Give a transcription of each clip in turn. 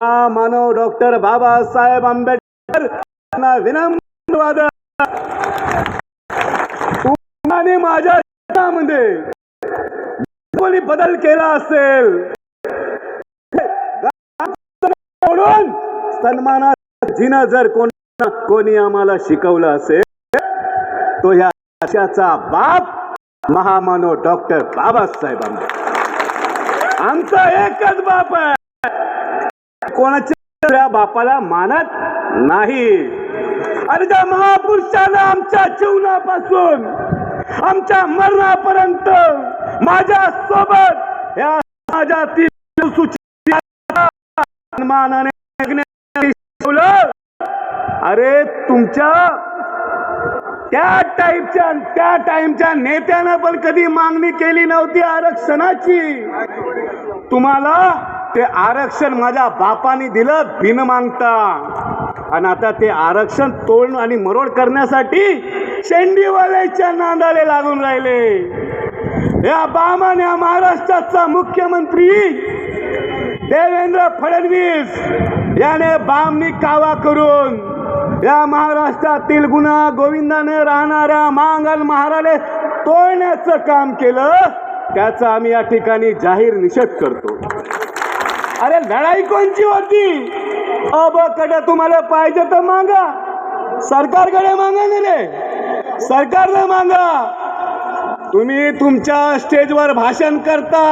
मानव doctor Babasaheb Ambedkar यांना विनम्र आणि माझ्या जीवनामध्ये कोणी बदल केला असेल म्हणून सन्मानात जिना जर कोणी आम्हाला शिकवलं असेल तो या देशाचा बाप महामानव डॉक्टर बाबासाहेब आंबेडकर आमचा एकच बाप आहे. कोणाच्या बापाला मानत नाही. आणि त्या महापुरुषानं आमच्या जीवनापासून आमच्या मरणापर्यंत माझ्या सोबत या समाजातील सन्मानाने अरे तुमच्या त्या टाइमच्या नेत्यानं पण कधी मागणी केली नव्हती आरक्षणाची. तुम्हाला ते आरक्षण माझ्या बापाने दिलं बिन मागता. आणि आता ते आरक्षण तोड आणि मरोड करण्यासाठी शेंडीवाल्याच्या नांदाले लागून राहिले. या बामान या महाराष्ट्राचा मुख्यमंत्री देवेंद्र फडणवीस याने बामनी कावा करून या महाराष्ट्रातील गुन्हा गोविंदाने राहणाऱ्या मांगल महाराले तोडण्याचं काम केलं. त्याचा आम्ही या ठिकाणी जाहीर निषेध करतो. अरे लढाई कोणची होती? कडे तुम्हाला पाहिजे तर मागा, सरकारकडे मागा ना रे, सरकारला मागा. तुम्ही तुमच्या स्टेजवर भाषण करता,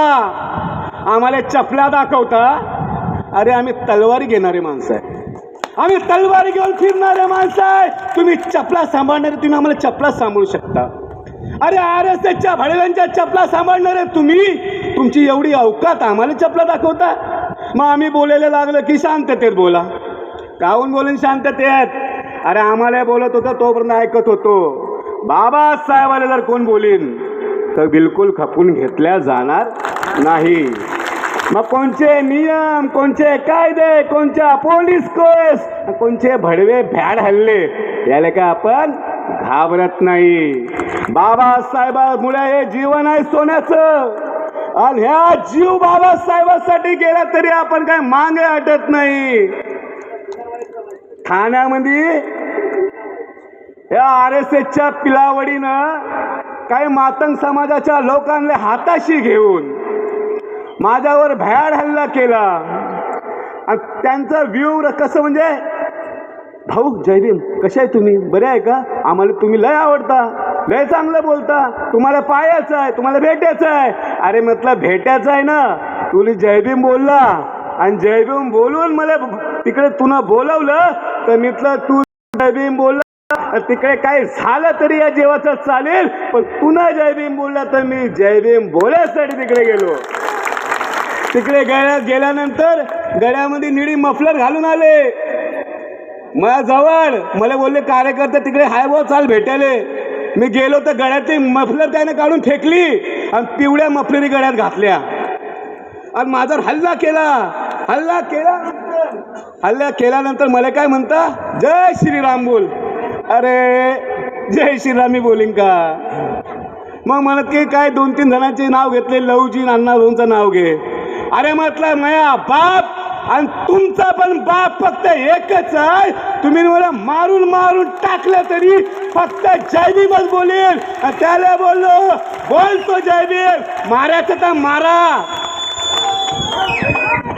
आम्हाला चपला दाखवता. अरे आम्ही तलवारी घेणारे माणसं आहे, आम्ही तलवारी घेऊन फिरणारे माणसं आहे. तुम्ही चपला सांभाळणारे, तुम्ही आम्हाला चपला सांभाळू शकता. अरे RSSच्या भडव्यांच्या चपला सांभाळणारे तुम्ही, तुमची एवढी अवकात आम्हाला चपला दाखवता. मग आम्ही बोलायला लागलं की शांततेत बोला. काहून बोलून शांततेत? अरे आम्हाला बोलत होतं तोपर्यंत ऐकत होतो. बाबासाहेबाला जर कोण बोलीन तर बिलकुल खपून घेतल्या जाणार नाही. मग कोणचे नियम, कोणचे कायदे, कोणच्या पोलीस केस, कोणचे भडवे भ्याड हल्ले याला काय आपण घाबरत नाही. बाबासाहेबामुळे हे जीवन आहे सोन्याचं. आणि ह्या जीव बाबासाहेबांसाठी गेला तरी आपण काय मागे हटत नाही. ठाण्यामध्ये या RSSच्या पिलावडीनं काही मातंग समाजाच्या लोकांना हाताशी घेऊन माझ्यावर भ्याड हल्ला केला. आणि त्यांचं व्ह्यू कसं म्हणजे, भाऊ जय भीम, कसे आहे तुम्ही, बरे आहे का, आम्हाला तुम्ही लय आवडता, लय चांगलं बोलता, तुम्हाला पाहायचं आहे, तुम्हाला भेटायचं आहे. अरे म्हटलं भेटायचं आहे ना, तुला जय भीम बोलला आणि जय भीम बोलून मला तिकडे तुला बोलवलं तर म्हटलं तू जय भीम बोलला तिकडे काय झालं तरी या जेवाचं चालेल, पण पुन्हा जय भीम बोलला तर मी जय भीम बोलायसाठी तिकडे गेलो. तिकडे गेल्यानंतर गळ्यामध्ये निळी मफलर घालून आले माझ्या जवळ. मला बोलले कार्यकर्ते तिकडे हाय बो चाल भेटायले. मी गेलो तर गळ्यातली मफलर त्याने काढून फेकली आणि पिवळ्या मफलरी गळ्यात घातल्या आणि माझा हल्ला केल्यानंतर मला काय म्हणता, जय श्रीराम बोल. अरे जय श्रीराम मी बोलीन का? मग म्हणत की काय 2-3 जणांचे नाव घेतले, लवजी अण्णा भाऊंचं नाव घे. अरे म्हटलं माया बाप आणि तुमचा पण बाप फक्त एकच आहे. तुम्ही मला मारून मारून टाकलं तरी फक्त जय भीमच बोलेल. त्याला बोललो बोलतो जय भीम, मारायचं तर मारा.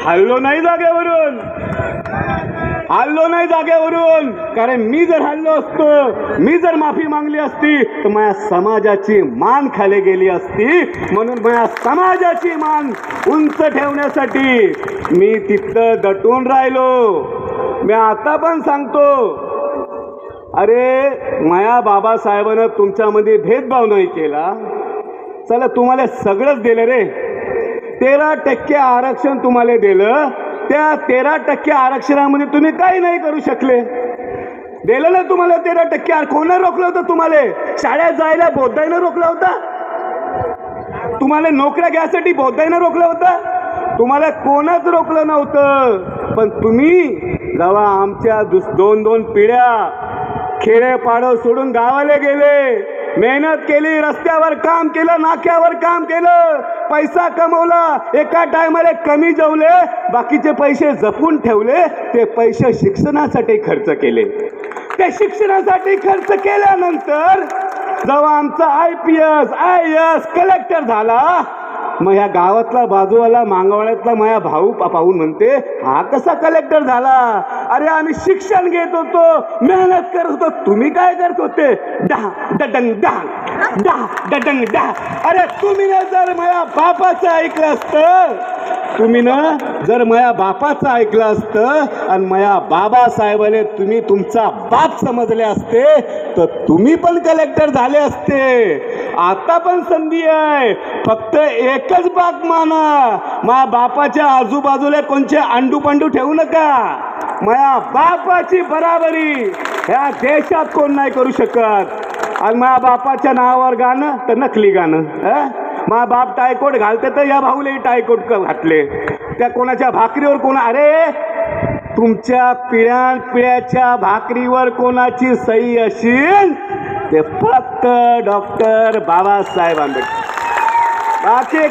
हल्लो नाही जागेवरून, कारण मी जर हल्लो असतो, मी जर माफी मागली असती तर माझ्या समाजाची मान खाली गेली असती. म्हणून माझ्या समाजाची मान उंच ठेवण्यासाठी मी तिथं दटून राहिलो. मी आता पण सांगतो, अरे माया बाबासाहेबांना तुमच्यामध्ये भेदभाव नाही केला. चला तुम्हाला सगळंच दिलं रे, 13% आरक्षण तुम्हाला दिलं. त्या 13% आरक्षणामध्ये तुम्ही काही नाही करू शकले. दिलं ना तुम्हाला 13%. कोणा रोखलं होतं तुम्हाला? शाळेत जायला बौद्धाईनं रोखलं होतं? तुम्हाला नोकऱ्या घ्यायसाठी बौद्धाईनं रोखलं होतं? तुम्हाला कोणच रोखलं नव्हतं. पण तुम्ही जेव्हा आमच्या 2-2 पिढ्या खेडेपाडं सोडून गावाला गेले, मेहनत केली, रस्त्यावर काम केलं, नाक्यावर काम केलं, पैसा कमवला, एका टायमाला कमी जेवले, बाकीचे पैसे जपून ठेवले, ते पैसे शिक्षणासाठी खर्च केले. ते शिक्षणासाठी खर्च केल्यानंतर जेव्हा आमचा IPS IAS कलेक्टर झाला, मग ह्या गावातला बाजूवाला मांगवाड्यातला माझ्या भाऊ पाहून म्हणते, हा कसा कलेक्टर झाला? अरे आम्ही शिक्षण घेत होतो, मेहनत करत होतो, तुम्ही काय करत होते? डहा डडंग डहा डहा डडंग डहा. अरे तुम्ही ना जर माझ्या बापाचं ऐकलं असतं, तुम्ही ना जर माझ्या बापाचं ऐकलं असतं आणि माझ्या बाबासाहेबाने तुम्ही तुमचा बाप समजले असते, तर तुम्ही पण कलेक्टर झाले असते. आता पण संधी आहे, फक्त एकच बाग माना. माझ्या बापाच्या आजूबाजूला कोणचे अंडू पंडू ठेवू नका. माझ्या बापाची बराबरी ह्या देशात कोण नाही करू शकत. आणि माझ्या बापाच्या नावावर गाणं तर नकली गाणं. माझा बाप टायकोट घालते तर या भाऊलाही टायकोट घातले. त्या कोणाच्या भाकरीवर कोणा, अरे तुमच्या पिढ्याच्या भाकरीवर कोणाची सही असेल ते फक्त डॉक्टर बाबासाहेब आंबेडकर. बाकी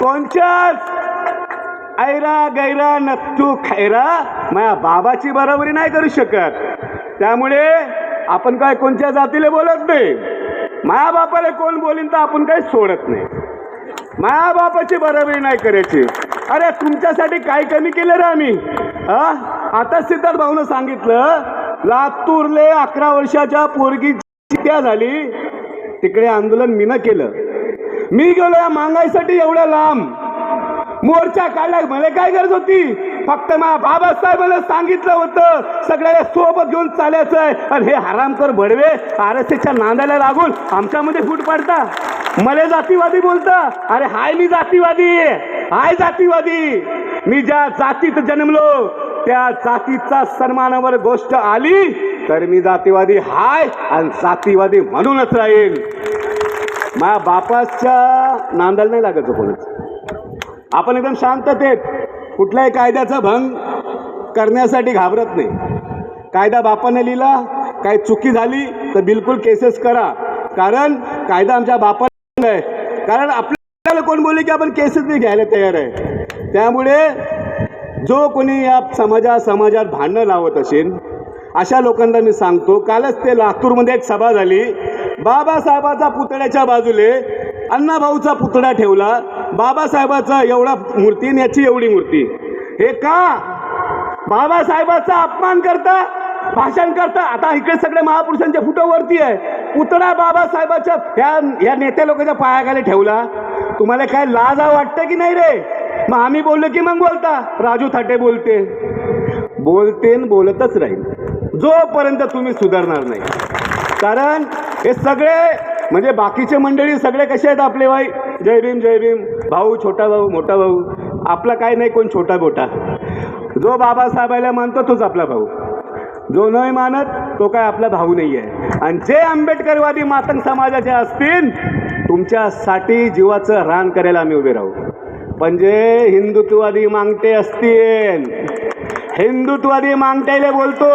कोणच्याच ऐरा गैरा नत्तू खैरा माझ्या बाबाची बरोबरी नाही करू शकत. त्यामुळे आपण काय कोणत्या जातीला बोलत नाही. माझ्या बापाला कोण बोलीन तर आपण काही सोडत नाही. माझ्या बापाची बरोबरी नाही करायची. अरे तुमच्यासाठी काय कमी केलं रे आम्ही? आता सिद्धार्थ भाऊनं सांगितलं, लातूरले 11 वर्षाच्या पोरगीची हत्या झाली, तिकडे आंदोलन मीनं केलं. मी गेलो या मागाईसाठी एवढ्या लांब, मोर्चा काढला. मला काय गरज होती? फक्त माझ्या बाबासाहेबांना सांगितलं होतं सगळ्याला सोबत घेऊन चालायचं आहे. आणि हे हरामखोर बडवे RSSच्या नांदाला लागून आमच्यामध्ये फूट पाडता, मला जातीवादी बोलता. अरे हाय मी जातीवादी, हाय जातीवादी. मी ज्या जातीत जन्मलो त्या जातीचा सन्मानावर गोष्ट आली तर मी जातीवादी हाय आणि जातीवादी म्हणूनच राहील. माझ्या बापाच्या नांदाला नाही लागायचं कोणाचं. आपण एकदम शांततेत कुठल्याही कायद्याचा भंग करण्यासाठी घाबरत नाही. कायदा बापाने लिहिला, काही चुकी झाली तर बिलकुल केसेस करा, कारण कायदा आमच्या बापाने आहे. कारण आपल्याला कोण बोलले की आपण केसेस बी घ्यायला तयार आहे. त्यामुळे जो कोणी या समाजात भांडणं लावत असेल अशा लोकांना मी सांगतो, कालच ते लातूरमध्ये एक सभा झाली. बाबासाहेबाचा पुतळ्याच्या बाजूले अण्णाभाऊचा पुतळा ठेवला. बाबासाहेबाचा एवढा मूर्ती आणि याची एवढी मूर्ती. हे का? बाबासाहेबाचा अपमान करता, भाषण करता. आता इकडे सगळे महापुरुषांच्या फोटोवरती आहे. पुतळा बाबासाहेबाच्या ह्या नेत्या लोकांच्या पायाखाली ठेवला. तुम्हाला काय लाज वाटतं की नाही रे? मग आम्ही बोललो की मग बोलता. राजू थाटे बोलते बोलतच राहील जोपर्यंत तुम्ही सुधारणार नाही. कारण हे सगळे म्हणजे बाकीचे मंडळी सगळे कसे आहेत आपले भाई, जय भीम जय भीम, भाऊ छोटा भाऊ मोठा भाऊ. आपला काय नाही कोण छोटा मोठा. जो बाबासाहेबाला मानतो तोच आपला भाऊ, जो नाही मानत तो काय आपला भाऊ नाही आहे. आणि जे आंबेडकरवादी मातंग समाजाचे असतील तुमच्यासाठी जीवाचं रान करायला आम्ही उभे राहू. पण जे हिंदुत्ववादी मागते असतील, हिंदुत्ववादी मागट्याला बोलतो,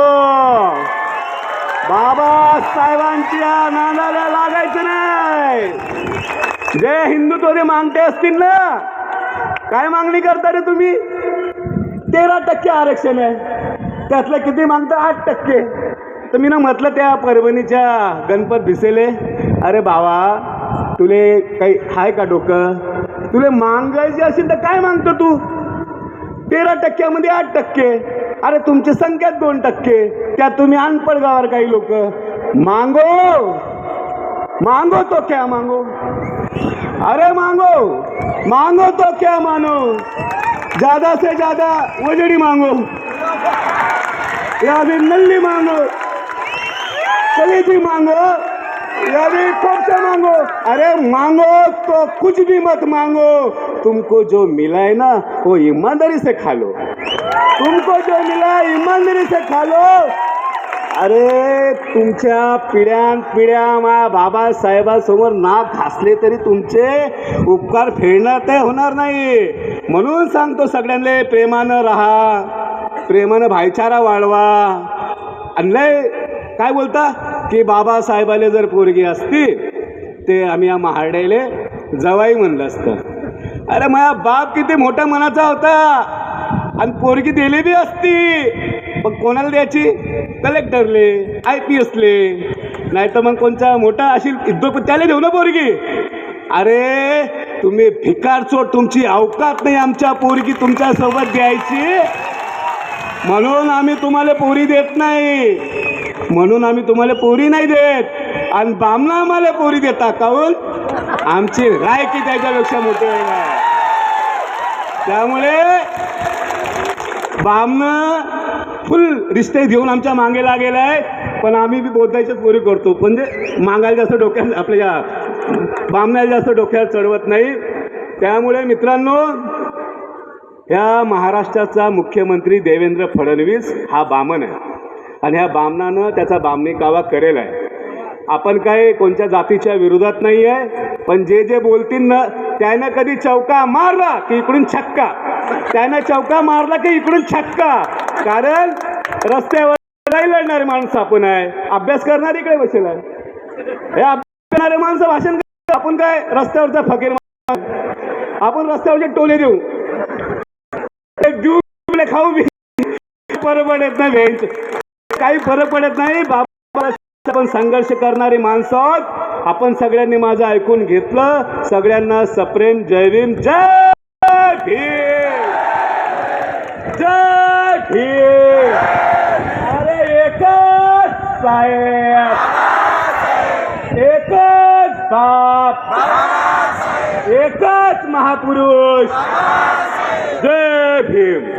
बाबासाहेबांच्या नादाला लागायचं नाही. जे हिंदुत्ववादी मागते असतील ना, काय मागणी करता रे तुम्ही? 13% आरक्षण आहे, त्यातलं किती मागता? 8%. तर मी ना म्हटलं त्या परभणीच्या गणपत भिसेले, अरे बाबा तुले काही आहे का डोकं? तुले मागायचे असेल तर काय मागतो तू? 13%मध्ये 8%. अरे तुमची संख्यात 2%, त्यात तुम्ही अनपढ गावावर काही लोक. मांगो तो क्या मांगो, अरे मांगो तो क्या मानो, ज्यादा से ज्यादा वजड़ी मांगो या भी नल्ली मांगो, कलेजी मांगो या भी कोफ्ता मांगो. अरे मांगो तो कुछ भी मत मांगो, तुमको जो मिला है ना वो ईमानदारी से खा लो. तुमको जो मिला ईमानदारी से खा लो. अरे तुमच्या पिढ्या माझ्या बाबासाहेबांसमोर नाक घासले तरी तुमचे उपकार फेडणार ते होणार नाही. म्हणून सांगतो सगळ्यांना, प्रेमानं राहा, प्रेमानं भाईचारा वाढवा. आणि लय काय बोलता की बाबासाहेबाले जर पोरगी असती ते आम्ही या महारड्याले जवाई म्हणलं असतं. अरे माझा बाप किती मोठ्या मनाचा होता आणि पोरगी दिली बी असती, पण कोणाला द्यायची? कलेक्टरले, IPSले, नाही तर मग कोणचा मोठा असेल उद्योगपती त्याला देऊ ना पोरगी. अरे तुम्ही भिकारचोट, तुमची अवकात नाही आमच्या पोरगी तुमच्यासोबत द्यायची, म्हणून आम्ही तुम्हाला पोरी देत नाही, म्हणून आम्ही तुम्हाला पोरी नाही देत. आणि बामना आम्हाला पोरी देता काऊन? आमची रायकी त्याच्यापेक्षा मोठी आहे. त्यामुळे बामनं फुल रिश्ते घेऊन आमच्या मागे लागेला आहे, पण आम्ही बी बोधायच्याच पोरी करतो, म्हणजे मागायला जास्त डोक्यात आपल्या बामण्याला जास्त डोक्यात चढवत नाही. त्यामुळे मित्रांनो, ह्या महाराष्ट्राचा मुख्यमंत्री देवेंद्र फडणवीस हा बामण आहे आणि ह्या बामणानं त्याचा बामणी कावा करेल आहे. आपण काय कोणत्या जातीच्या विरोधात नाही आहे, पण जे जे बोलतील ना त्यानं कधी चौका मारला की इकडून छक्का, त्यानं चौका मारला की इकडून छक्का. कारण रस्त्यावर नाही लढणारे माणसं आपण आहे, अभ्यास करणारी इकडे बसेल आहे. हे अभ्यास करणारे माणसं भाषण करतात, आपण काय रस्त्यावरचा फकीर, आपण रस्त्यावरचे टोले देऊ खाऊ बी फरक पडत नाही, काही फरक पडत नाही. बाबा आपण संघर्ष करणारी माणसं आहोत. आपण सगळ्यांनी माझं ऐकून घेतलं. सगळ्यांना सप्रेम जय भीम, जय भीम, जय भीम. अरे एकच साहेब, एकच बाप, एकच महापुरुष, जय भीम.